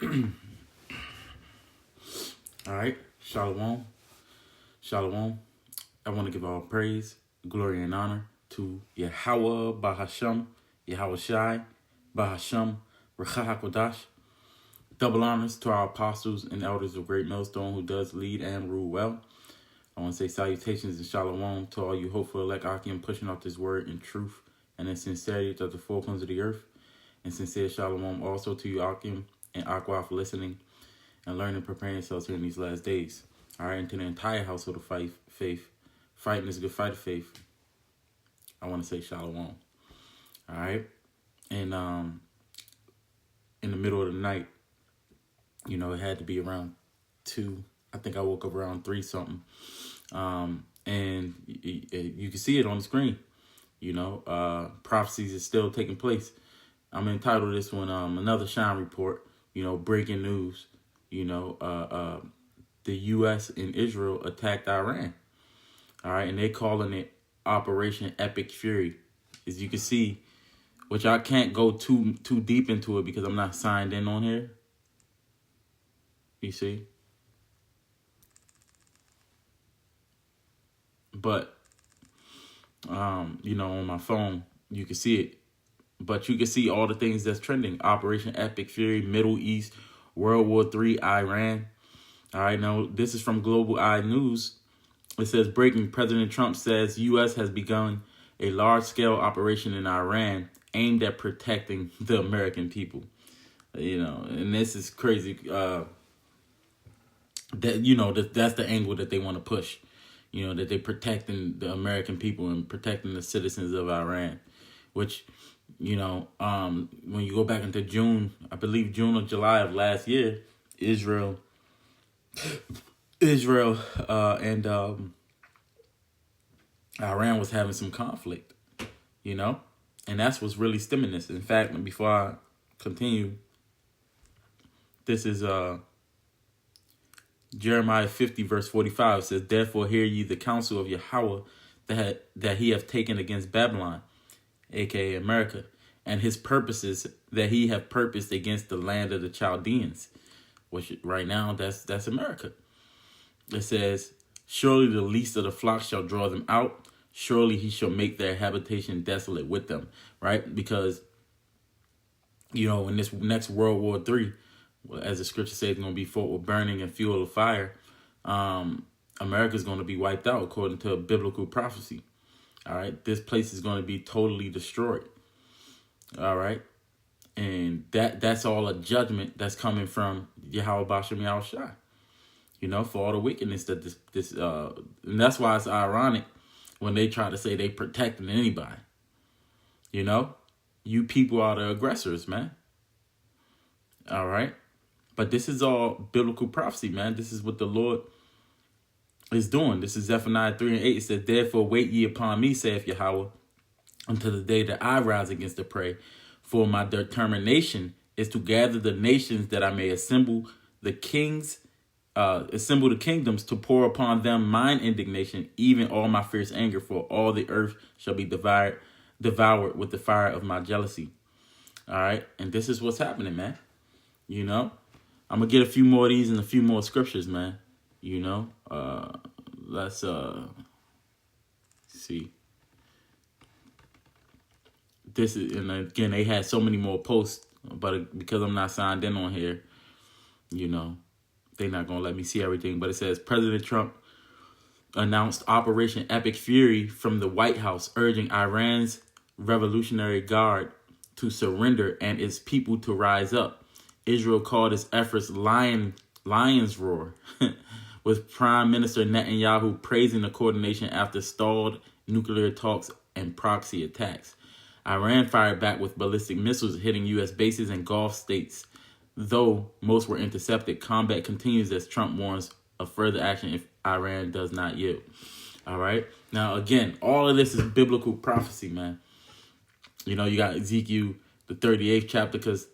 All right. Shalom. Shalom. I want to give all praise, glory, and honor to Yahweh Bahasham, Yahweh Shai, Bahasham, Rechah HaKodash. Double honors to our apostles and elders of Great Millstone who does lead and rule well. I want to say salutations and shalom to all you hopeful elect Akim pushing out this word in truth and in sincerity to the four corners of the earth. And sincere shalom also to you Akim and Aqua for listening and learning, preparing yourselves here in these last days. All right, and to the entire household of faith, fighting is a good fight of faith. I want to say shalom. All right, and in the middle of the night, it had to be around 2. I think I woke up around 3 something. And you can see it on the screen. Prophecies is still taking place. I'm entitled this one, another S.H.I.N.E report. Breaking news. The U.S. and Israel attacked Iran. All right, and they're calling it Operation Epic Fury. As you can see, which I can't go too deep into it because I'm not signed in on here. You see? But, on my phone, you can see it. But you can see all the things that's trending. Operation Epic Fury, Middle East, World War III, Iran. All right, now this is from Global Eye News. It says, breaking, President Trump says U.S. has begun a large-scale operation in Iran aimed at protecting the American people. And this is crazy. That's the angle that they want to push. That they're protecting the American people and protecting the citizens of Iran, which, when you go back into June, I believe June or July of last year, Israel and Iran was having some conflict, and that's what's really stemming this. In fact, before I continue, this is Jeremiah 50 verse 45. It says, therefore hear ye the counsel of Yahweh that he hath taken against Babylon, aka America, and his purposes that he have purposed against the land of the Chaldeans, which right now that's America. It says, surely the least of the flock shall draw them out. Surely he shall make their habitation desolate with them. Right? Because, in this next World War III, as the scripture says, it's going to be fought with burning and fuel of fire. America's going to be wiped out according to biblical prophecy. All right. This place is going to be totally destroyed. All right. And that's all a judgment that's coming from Yahweh Bashem Yahweh Shai. For all the wickedness that this and that's why it's ironic when they try to say they protecting anybody. You people are the aggressors, man. All right. But this is all biblical prophecy, man. This is what the Lord is doing. This is Zephaniah 3 and 8. It says, therefore wait ye upon me, saith Yahweh, until the day that I rise against the prey. For my determination is to gather the nations that I may assemble the kingdoms to pour upon them mine indignation, even all my fierce anger, for all the earth shall be devoured with the fire of my jealousy. All right. And this is what's happening, man. I'm going to get a few more of these and a few more scriptures, man. Let's see. This is, and again, they had so many more posts, but because I'm not signed in on here, they're not going to let me see everything. But it says, President Trump announced Operation Epic Fury from the White House, urging Iran's Revolutionary Guard to surrender and its people to rise up. Israel called its efforts lion's roar, with Prime Minister Netanyahu praising the coordination after stalled nuclear talks and proxy attacks. Iran fired back with ballistic missiles hitting U.S. bases and Gulf states. Though most were intercepted, combat continues as Trump warns of further action if Iran does not yield. All right. Now, again, all of this is biblical prophecy, man. You got Ezekiel, the 38th chapter, because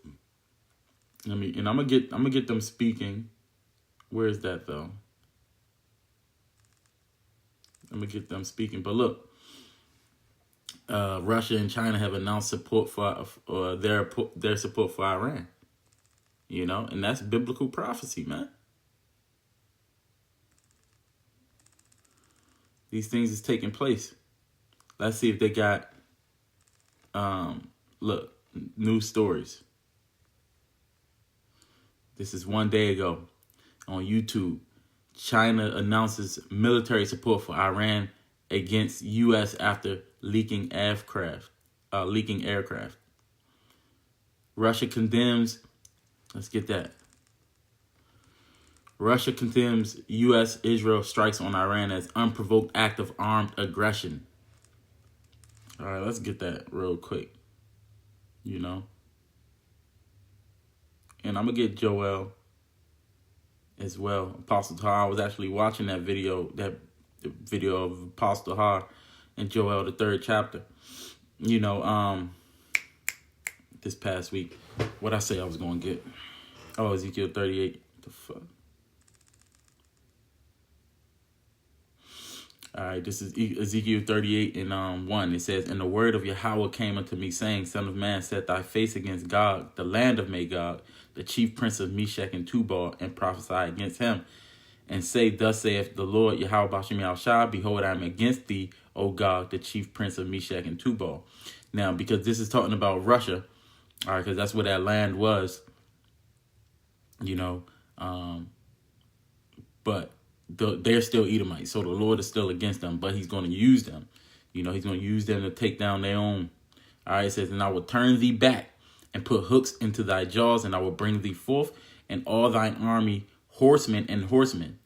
I'm gonna get them speaking. Where is that though? I'm gonna get them speaking. But look, Russia and China have announced support for their support for Iran. you know, and that's biblical prophecy, man. These things is taking place. Let's see if they got, look, news stories. This is 1 day ago on YouTube. China announces military support for Iran against U.S. after leaking aircraft. Russia condemns. Let's get that. Russia condemns U.S.-Israel strikes on Iran as unprovoked act of armed aggression. All right, let's get that real quick. You know, and I'm gonna get Joel as well. Apostle Tahar. I was actually watching that video of Apostle Tahar and Joel, the 3rd chapter. You know, this past week. What I say I was gonna get? Oh, Ezekiel 38. What the fuck? All right, this is Ezekiel 38 and 1. It says, "And the word of Yahweh came unto me, saying, Son of man, set thy face against Gog, the land of Magog, the chief prince of Meshach and Tubal, and prophesy against him. And say, Thus saith the Lord Yahweh Bashem Yahushua, Behold, I am against thee, O Gog, the chief prince of Meshach and Tubal." Now, because this is talking about Russia, all right, because that's where that land was, you know, but they're still Edomites, so the Lord is still against them, but he's going to use them. You know, he's going to use them to take down their own. All right, it says, "And I will turn thee back and put hooks into thy jaws, and I will bring thee forth, and all thine army, horsemen and horsemen,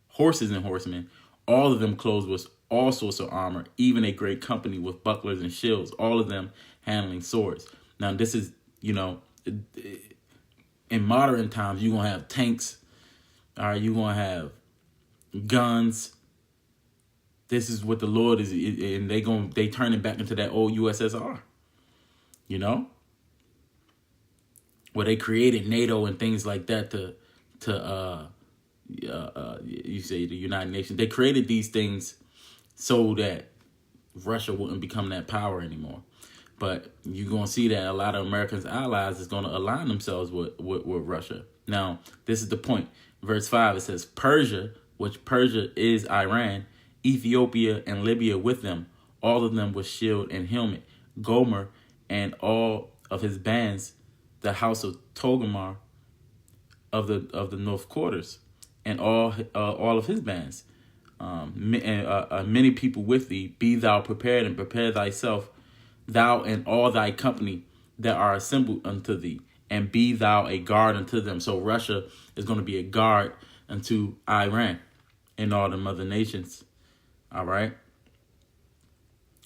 horses and horsemen, all of them clothed with all sorts of armor, even a great company with bucklers and shields, all of them handling swords." Now, this is, you know, in modern times, you're going to have tanks. All right, you're going to have guns. This is what the Lord is, and they turn it back into that old USSR, you know, where they created NATO and things like that you say the United Nations. They created these things so that Russia wouldn't become that power anymore. But you're going to see that a lot of Americans' allies is going to align themselves with Russia. Now, this is the point. Verse 5, it says, "Persia," which Persia is Iran, "Ethiopia and Libya with them, all of them with shield and helmet, Gomer and all of his bands, the house of Togarmah of the north quarters, and all of his bands, many people with thee. Be thou prepared and prepare thyself, thou and all thy company that are assembled unto thee, and be thou a guard unto them." So Russia is going to be a guard unto Iran and all the other nations. All right.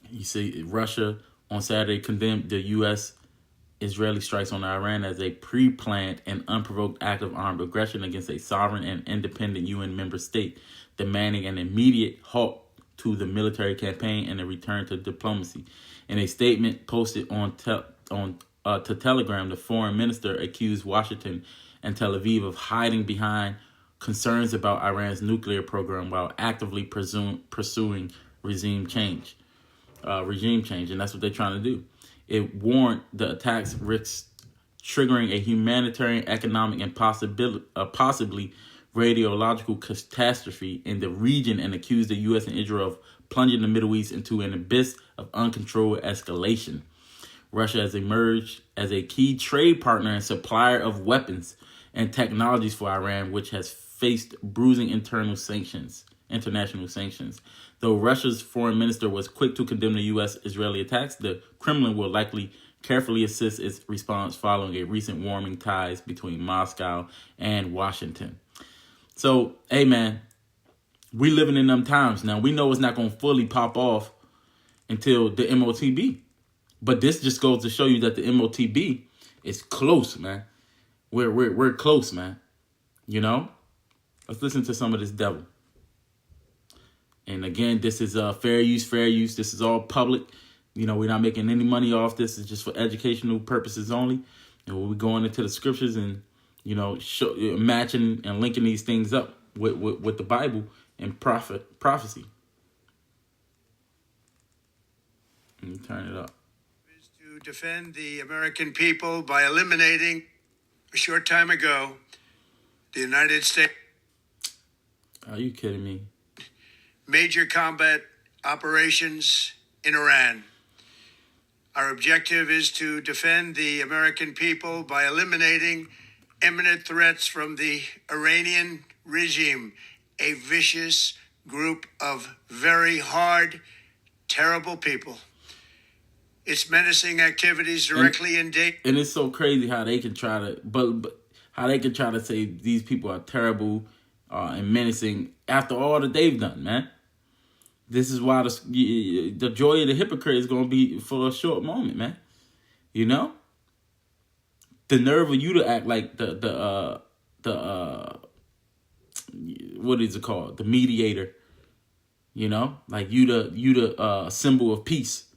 You see, Russia on Saturday condemned the U.S. Israeli strikes on Iran as a pre-planned and unprovoked act of armed aggression against a sovereign and independent UN member state, demanding an immediate halt to the military campaign and a return to diplomacy. In a statement posted to Telegram, the foreign minister accused Washington and Tel Aviv of hiding behind concerns about Iran's nuclear program while actively pursuing regime change, and that's what they're trying to do. It warned the attacks risked triggering a humanitarian, economic, and possibly radiological catastrophe in the region, and accused the U.S. and Israel of plunging the Middle East into an abyss of uncontrolled escalation. Russia has emerged as a key trade partner and supplier of weapons and technologies for Iran, which has faced bruising international sanctions. Though Russia's foreign minister was quick to condemn the U.S.-Israeli attacks, the Kremlin will likely carefully assist its response following a recent warming ties between Moscow and Washington. So, hey, man, we living in them times now. We know it's not going to fully pop off until the MOTB. But this just goes to show you that the MOTB is close, man. We're close, man. You know? Let's listen to some of this devil. And again, this is fair use. This is all public. You know, we're not making any money off this. It's just for educational purposes only. And we'll be going into the scriptures and, you know, matching and linking these things up with the Bible and prophecy. Let me turn it up. Is to defend the American people by eliminating A short time ago, the United States... Are you kidding me? Major combat operations in Iran. Our objective is to defend the American people by eliminating imminent threats from the Iranian regime, a vicious group of very hard, terrible people. Its menacing activities directly endanger. And it's so crazy how they can try to, but how they can try to say these people are terrible and menacing after all that they've done, man. This is why the joy of the hypocrite is going to be for a short moment, man. You know? The nerve of you to act like the what is it called? The mediator. You know? Like you the symbol of peace.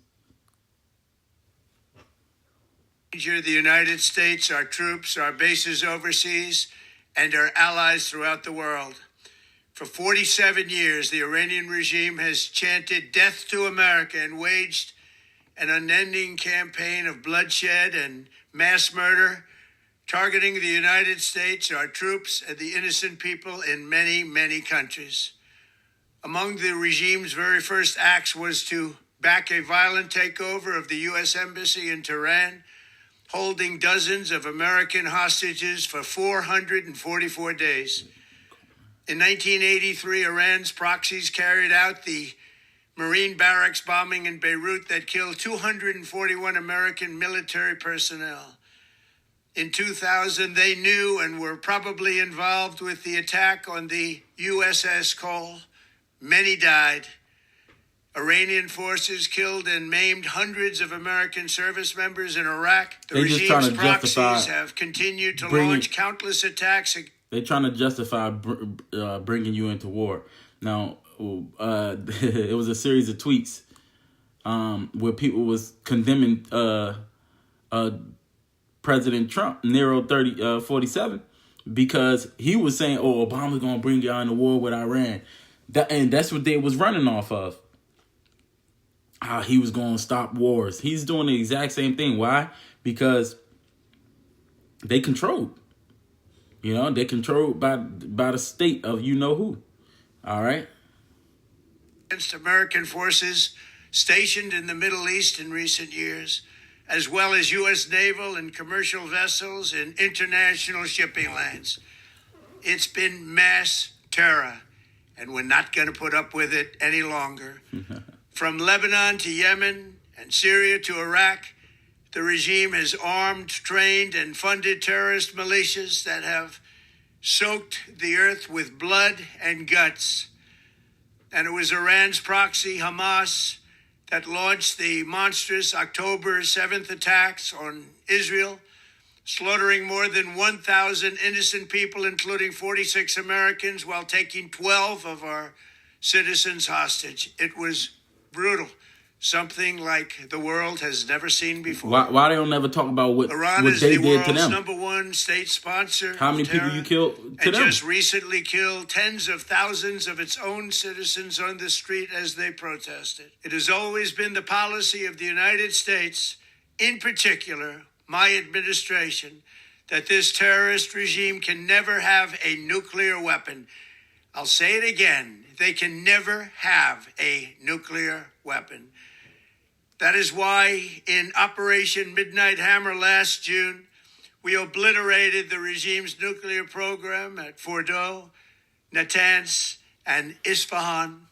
The United States, our troops, our bases overseas, and our allies throughout the world. For 47 years, the Iranian regime has chanted death to America and waged an unending campaign of bloodshed and mass murder, targeting the United States, our troops, and the innocent people in many, many countries. Among the regime's very first acts was to back a violent takeover of the U.S. Embassy in Tehran, holding dozens of American hostages for 444 days. In 1983, Iran's proxies carried out the Marine barracks bombing in Beirut that killed 241 American military personnel. In 2000, they knew and were probably involved with the attack on the USS Cole. Many died. Iranian forces killed and maimed hundreds of American service members in Iraq. The regime's proxies have continued to launch countless attacks. They're trying to justify bringing you into war. Now, it was a series of tweets where people was condemning President Trump, Nero 47, because he was saying, "Oh, Obama's gonna bring y'all into war with Iran," and that's what they was running off of. How he was gonna stop wars. He's doing the exact same thing. Why? Because they controlled. You know, they're controlled by the state of you know who. All right. Against American forces stationed in the Middle East in recent years, as well as U.S. naval and commercial vessels in international shipping lanes. It's been mass terror, and we're not going to put up with it any longer. From Lebanon to Yemen and Syria to Iraq, the regime has armed, trained, and funded terrorist militias that have soaked the earth with blood and guts. And it was Iran's proxy, Hamas, that launched the monstrous October 7th attacks on Israel, slaughtering more than 1,000 innocent people, including 46 Americans, while taking 12 of our citizens hostage. It was brutal. Something like the world has never seen before. Why they don't never talk about what Iran what is they the did to world's them? #1 state sponsor. How many people you killed to and them? just recently killed tens of thousands of its own citizens on the street as they protested. It has always been the policy of the United States, in particular, my administration, that this terrorist regime can never have a nuclear weapon. I'll say it again. They can never have a nuclear weapon. That is why in Operation Midnight Hammer last June, we obliterated the regime's nuclear program at Fordow, Natanz, and Isfahan.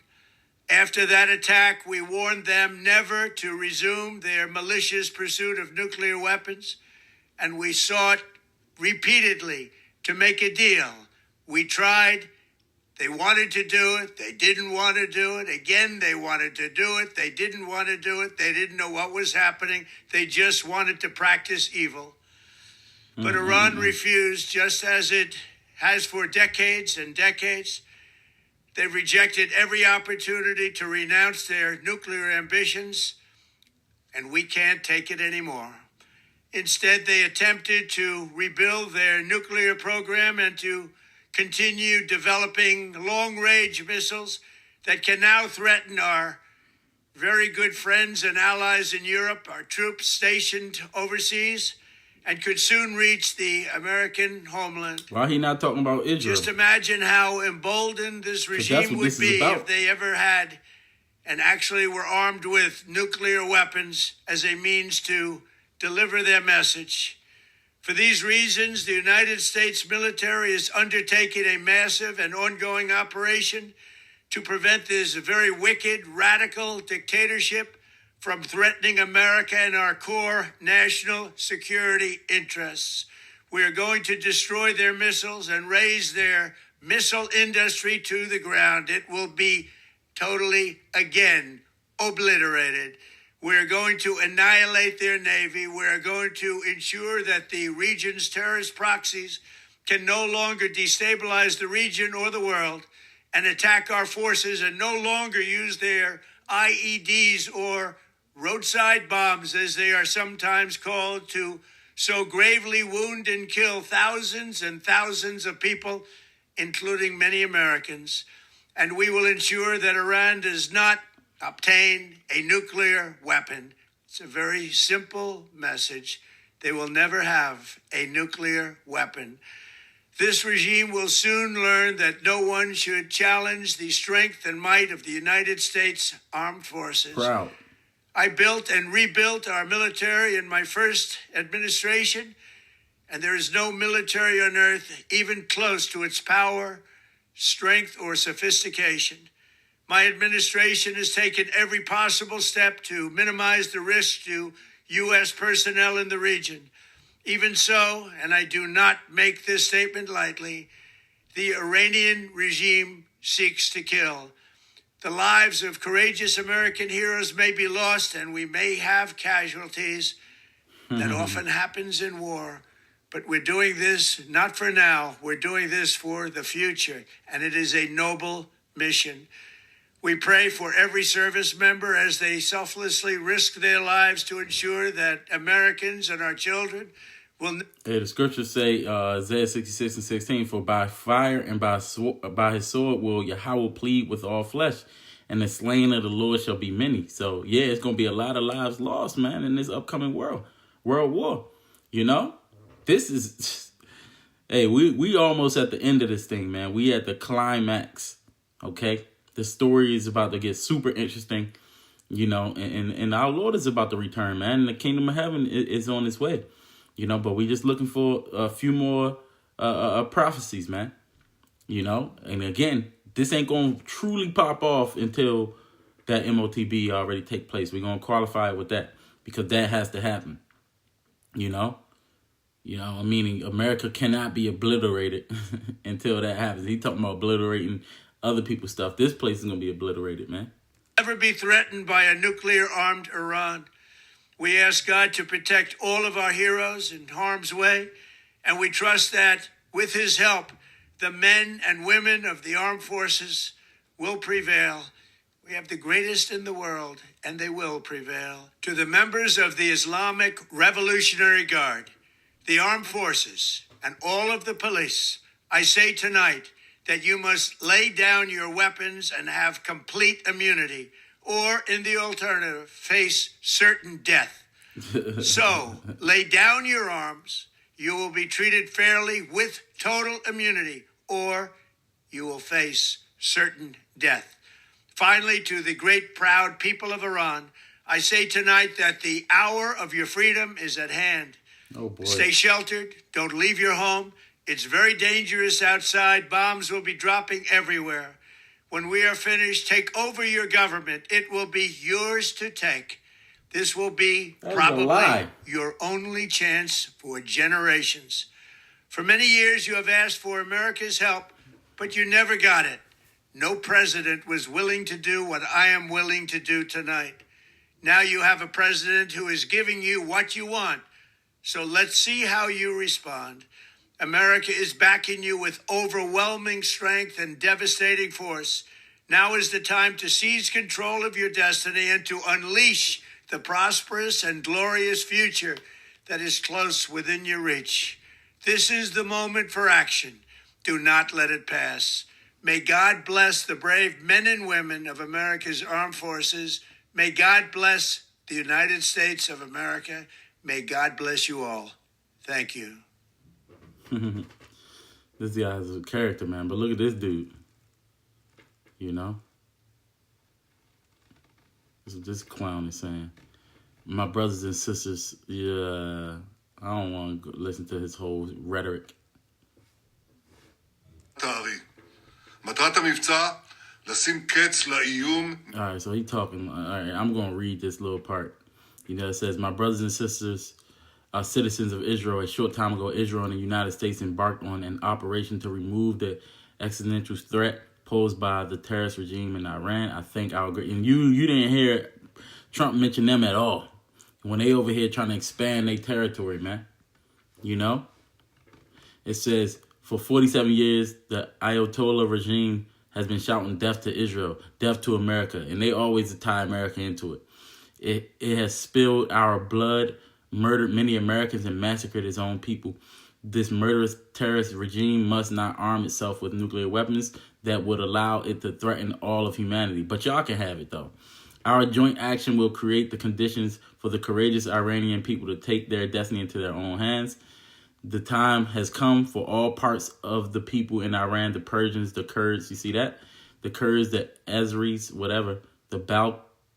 After that attack, we warned them never to resume their malicious pursuit of nuclear weapons, and we sought repeatedly to make a deal. We tried. They wanted to do it. They didn't want to do it. Again, they wanted to do it. They didn't want to do it. They didn't know what was happening. They just wanted to practice evil. But Iran refused, just as it has for decades and decades. They've rejected every opportunity to renounce their nuclear ambitions, and we can't take it anymore. Instead, they attempted to rebuild their nuclear program and to continue developing long-range missiles that can now threaten our very good friends and allies in Europe, our troops stationed overseas, and could soon reach the American homeland. Why he not talking about Israel? Just imagine how emboldened this regime would be if they ever had and actually were armed with nuclear weapons as a means to deliver their message. For these reasons, the United States military is undertaking a massive and ongoing operation to prevent this very wicked, radical dictatorship from threatening America and our core national security interests. We are going to destroy their missiles and raise their missile industry to the ground. It will be totally, again, obliterated. We're going to annihilate their Navy. We're going to ensure that the region's terrorist proxies can no longer destabilize the region or the world and attack our forces and no longer use their IEDs or roadside bombs, as they are sometimes called, to so gravely wound and kill thousands and thousands of people, including many Americans. And we will ensure that Iran does not obtain a nuclear weapon. It's a very simple message. They will never have a nuclear weapon. This regime will soon learn that no one should challenge the strength and might of the United States Armed Forces. Proud. I built and rebuilt our military in my first administration, and there is no military on earth even close to its power, strength, or sophistication. My administration has taken every possible step to minimize the risk to U.S. personnel in the region. Even so, and I do not make this statement lightly, the Iranian regime seeks to kill. The lives of courageous American heroes may be lost, and we may have casualties. That often happens in war. But we're doing this not for now. We're doing this for the future, and it is a noble mission. We pray for every service member as they selflessly risk their lives to ensure that Americans and our children will... The scriptures say, Isaiah 66:16, for by fire and by his sword will Yahweh plead with all flesh, and the slain of the Lord shall be many. So, yeah, it's going to be a lot of lives lost, man, in this upcoming world war. You know? This is... Hey, we almost at the end of this thing, man. We at the climax, okay? The story is about to get super interesting, you know, and our Lord is about to return, man. And the kingdom of heaven is on its way, you know, but we just looking for a few more prophecies, man, you know. And again, this ain't going to truly pop off until that MOTB already take place. We're going to qualify it with that because that has to happen, you know. You know, meaning America cannot be obliterated until that happens. He talking about obliterating other people's stuff. This place is going to be obliterated, man. Never be threatened by a nuclear-armed Iran. We ask God to protect all of our heroes in harm's way, and we trust that with his help, the men and women of the armed forces will prevail. We have the greatest in the world, and they will prevail. To the members of the Islamic Revolutionary Guard, the armed forces, and all of the police, I say tonight that you must lay down your weapons and have complete immunity, or in the alternative, face certain death. So, lay down your arms. You will be treated fairly with total immunity, or you will face certain death. Finally, to the great proud people of Iran, I say tonight that the hour of your freedom is at hand. Oh boy. Stay sheltered. Don't leave your home. It's very dangerous outside. Bombs will be dropping everywhere. When we are finished, take over your government. It will be yours to take. This will be probably your only chance for generations. For many years, you have asked for America's help, but you never got it. No president was willing to do what I am willing to do tonight. Now you have a president who is giving you what you want. So let's see how you respond. America is backing you with overwhelming strength and devastating force. Now is the time to seize control of your destiny and to unleash the prosperous and glorious future that is close within your reach. This is the moment for action. Do not let it pass. May God bless the brave men and women of America's armed forces. May God bless the United States of America. May God bless you all. Thank you. This guy is a character, man. But look at this dude. You know? This clown is saying, my brothers and sisters, yeah, I don't want to listen to his whole rhetoric. מטרת המבצע, לשים קץ לאיום. All right, so he talking. All right, I'm going to read this little part. You know, it says, my brothers and sisters are citizens of Israel. A short time ago, Israel and the United States embarked on an operation to remove the existential threat posed by the terrorist regime in Iran. I think I'll agree. And you didn't hear Trump mention them at all when they over here trying to expand their territory, man. You know? It says, for 47 years, the Ayatollah regime has been shouting death to Israel, death to America, and they always tie America into it. It has spilled our blood, murdered many Americans, and massacred its own people. This murderous terrorist regime must not arm itself with nuclear weapons that would allow it to threaten all of humanity. But y'all can have it, though. Our joint action will create the conditions for the courageous Iranian people to take their destiny into their own hands. The time has come for all parts of the people in Iran, the Persians, the Kurds, you see that? The Kurds, the Azeris, whatever, the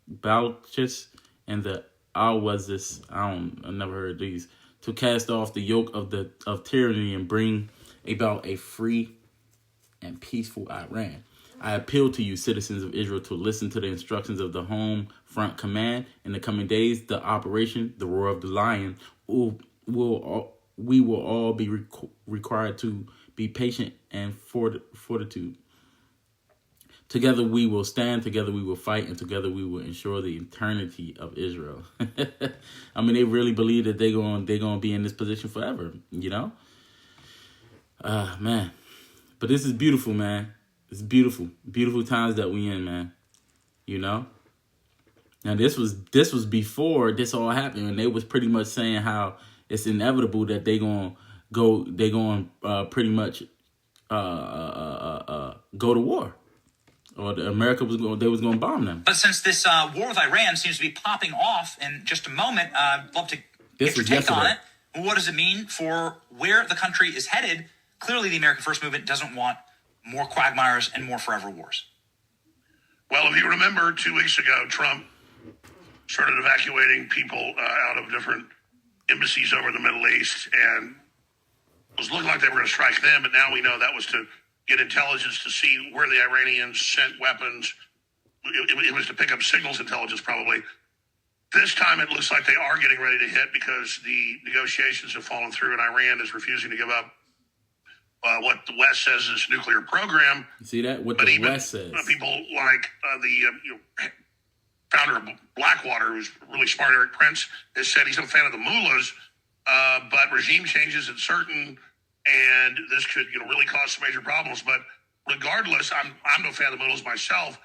Balchis, and the Awazis, I never heard of these, to cast off the yoke of tyranny and bring about a free and peaceful Iran. I appeal to you, citizens of Israel, to listen to the instructions of the Home Front Command. In the coming days, the operation, the Roar of the Lion, we will all be required to be patient and fortitude. Together we will stand, together we will fight, and together we will ensure the eternity of Israel. I mean, they really believe that they're going to be in this position forever, you know? Man. But this is beautiful, man. It's beautiful. Beautiful times that we in, man. You know? Now, this was before this all happened, and they was pretty much saying how it's inevitable that they going to pretty much go to war. Or America was going to bomb them. But since this war with Iran seems to be popping off in just a moment, I'd love to get your take on it. What does it mean for where the country is headed? Clearly, the American First Movement doesn't want more quagmires and more forever wars. Well, if you remember 2 weeks ago, Trump started evacuating people out of different embassies over the Middle East, and it was looking like they were going to strike them, but now we know that was to get intelligence to see where the Iranians sent weapons. It was to pick up signals intelligence, probably. This time it looks like they are getting ready to hit because the negotiations have fallen through and Iran is refusing to give up what the West says is its nuclear program. You see that? What the West says. People like the founder of Blackwater, who's really smart, Eric Prince, has said he's a fan of the mullahs, but regime changes is certain, and this could really cause some major problems. But regardless, I'm no fan of the mullahs myself,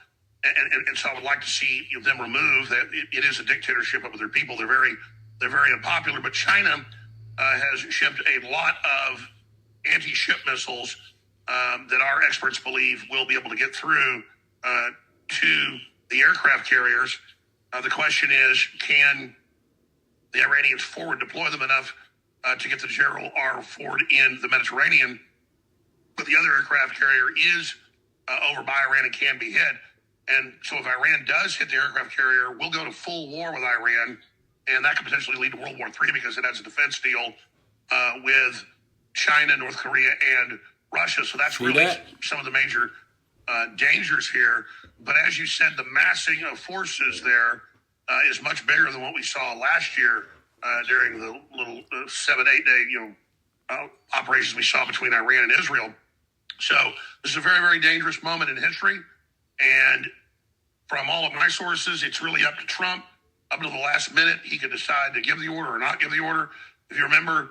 and so I would like to see them removed. That it is a dictatorship of their people. They're very unpopular. But China has shipped a lot of anti-ship missiles that our experts believe will be able to get through to the aircraft carriers. The question is, can the Iranians forward deploy them enough to get the Gerald R. Ford in the Mediterranean? But the other aircraft carrier is over by Iran and can be hit. And so if Iran does hit the aircraft carrier, we'll go to full war with Iran, and that could potentially lead to World War III because it has a defense deal with China, North Korea, and Russia. So that's really some of the major dangers here. But as you said, the massing of forces there is much bigger than what we saw last year during the little 7-8 day operations we saw between Iran and Israel. So this is a very, very dangerous moment in history. And from all of my sources, it's really up to Trump. Up until the last minute, he could decide to give the order or not give the order. If you remember,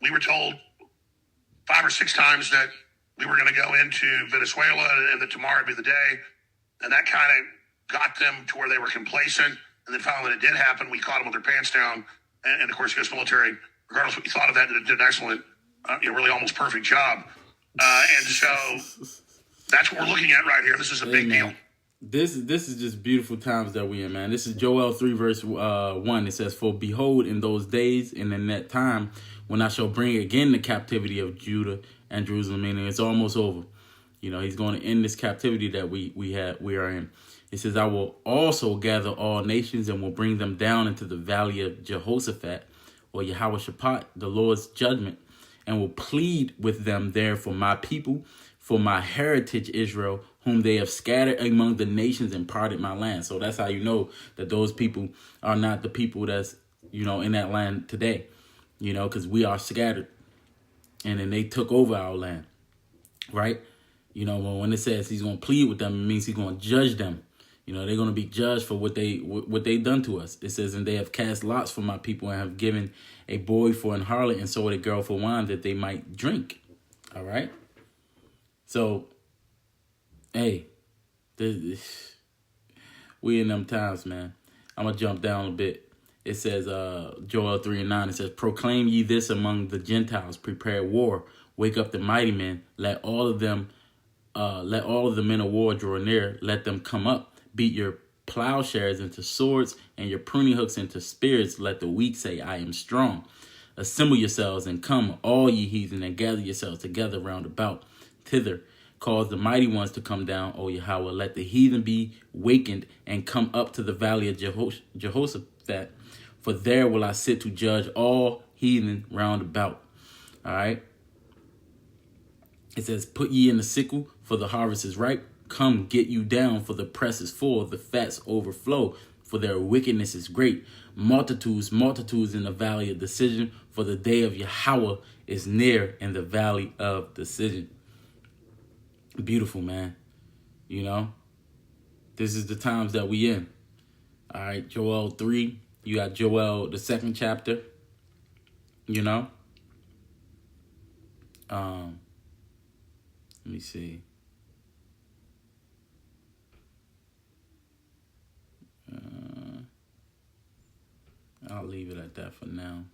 we were told 5 or 6 times that we were going to go into Venezuela and that tomorrow would be the day. And that kind of got them to where they were complacent. And then finally, when it did happen, we caught them with their pants down. And of course, the U.S. military, regardless of what you thought of that, did an excellent, really almost perfect job. And so that's what we're looking at right here. This is a big deal. This is just beautiful times that we in, man. This is Joel 3 verse 1. It says, "For behold, in those days and in that time, when I shall bring again the captivity of Judah and Jerusalem," meaning it's almost over. You know, he's going to end this captivity that we are in. It says, "I will also gather all nations and will bring them down into the valley of Jehoshaphat," or Jehoshaphat, the Lord's judgment, "and will plead with them there for my people, for my heritage Israel, whom they have scattered among the nations and parted my land." So that's how you know that those people are not the people that's, you know, in that land today, you know, because we are scattered. And then they took over our land, right? You know, when it says he's going to plead with them, it means he's going to judge them. You know, they're going to be judged for what they done to us. It says, "And they have cast lots for my people and have given a boy for an harlot and sold a girl for wine that they might drink." All right. So, hey, we in them times, man. I'm going to jump down a bit. It says, Joel 3 and 9, it says, "Proclaim ye this among the Gentiles, prepare war, wake up the mighty men, let all of the men of war draw near, let them come up, beat your plowshares into swords and your pruning hooks into spears, let the weak say, I am strong. Assemble yourselves and come, all ye heathen, and gather yourselves together round about thither. Cause the mighty ones to come down, O Yahweh. Let the heathen be wakened and come up to the valley of Jehoshaphat. For there will I sit to judge all heathen round about." All right. It says, "Put ye in the sickle, for the harvest is ripe. Come, get you down, for the press is full, the fats overflow, for their wickedness is great. Multitudes, multitudes in the valley of decision, for the day of Yahweh is near in the valley of decision." Beautiful, man. You know, this is the times that we in. All right, Joel 3. You got Joel, the 2nd chapter. You know. Let me see. I'll leave it at that for now.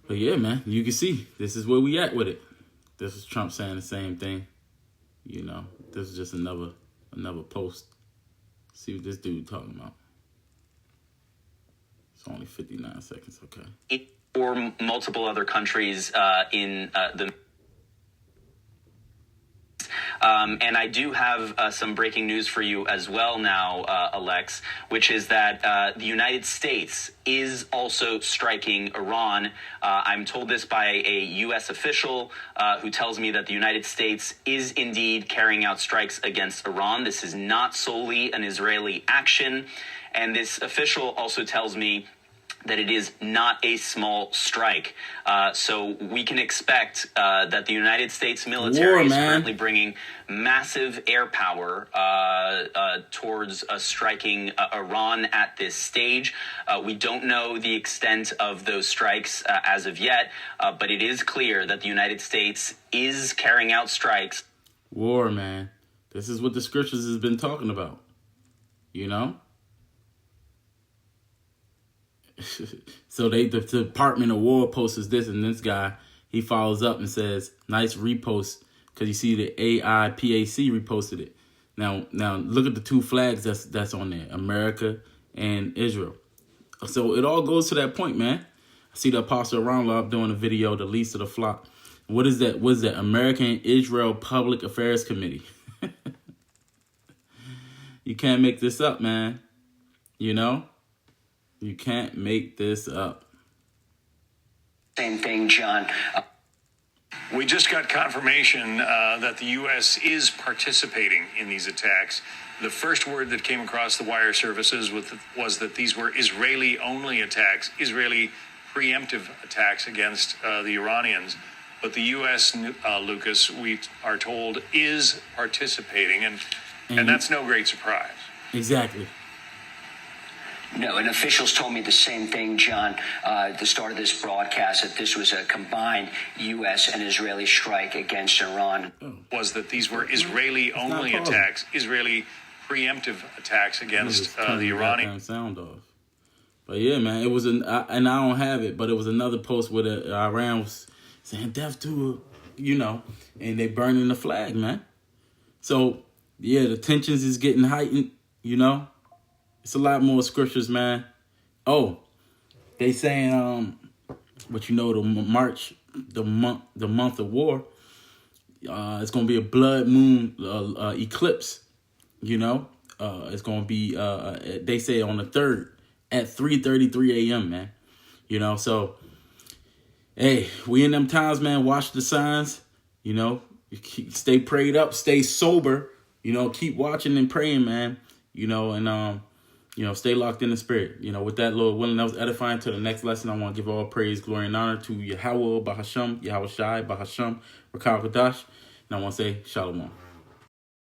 But yeah, man, you can see this is where we at with it. This is Trump saying the same thing. You know, this is just another post. See what this dude talking about. It's only 59 seconds, okay. Or multiple other countries in the... And I do have some breaking news for you as well now, Alex, which is that the United States is also striking Iran. I'm told this by a U.S. official who tells me that the United States is indeed carrying out strikes against Iran. This is not solely an Israeli action. And this official also tells me that it is not a small strike. So we can expect that the United States military is currently bringing massive air power towards striking Iran at this stage. We don't know the extent of those strikes as of yet, but it is clear that the United States is carrying out strikes. War, man. This is what the scriptures has been talking about. You know? So the Department of War posts this, and this guy, he follows up and says, nice repost, because you see the AIPAC reposted it. Now look at the two flags that's on there, America and Israel. So it all goes to that point, man. I see the Apostle Ron doing a video, the least of the flock. What is that? What is that? American Israel Public Affairs Committee. You can't make this up, man. You know? You can't make this up. Same thing, John. We just got confirmation that the U.S. is participating in these attacks. The first word that came across the wire services was that these were Israeli-only attacks, Israeli preemptive attacks against the Iranians. But the U.S., Lucas, we are told, is participating, and that's no great surprise. Exactly. No, and officials told me the same thing, John, at the start of this broadcast, that this was a combined U.S. and Israeli strike against Iran. Was that these were Israeli-only attacks, Israeli preemptive attacks against the Iranians. Sound off. But yeah, man, it was and I don't have it, but it was another post where Iran was saying death to, and they burning the flag, man. So yeah, the tensions is getting heightened, you know. It's a lot more scriptures, man. Oh, they saying, but you know, the month of war, it's gonna be a blood moon eclipse, you know. It's gonna be they say on the 3rd at 3:33 a.m., man. You know, so hey, we in them times, man. Watch the signs, you know. Stay prayed up, stay sober, you know. Keep watching and praying, man. You know, and you know, stay locked in the spirit. You know, with that, Lord willing, that was edifying. To the next lesson, I want to give all praise, glory, and honor to Yahweh, Bahasham, Yahweh Shai, Bahasham, Rakal Kadash. And I want to say Shalom.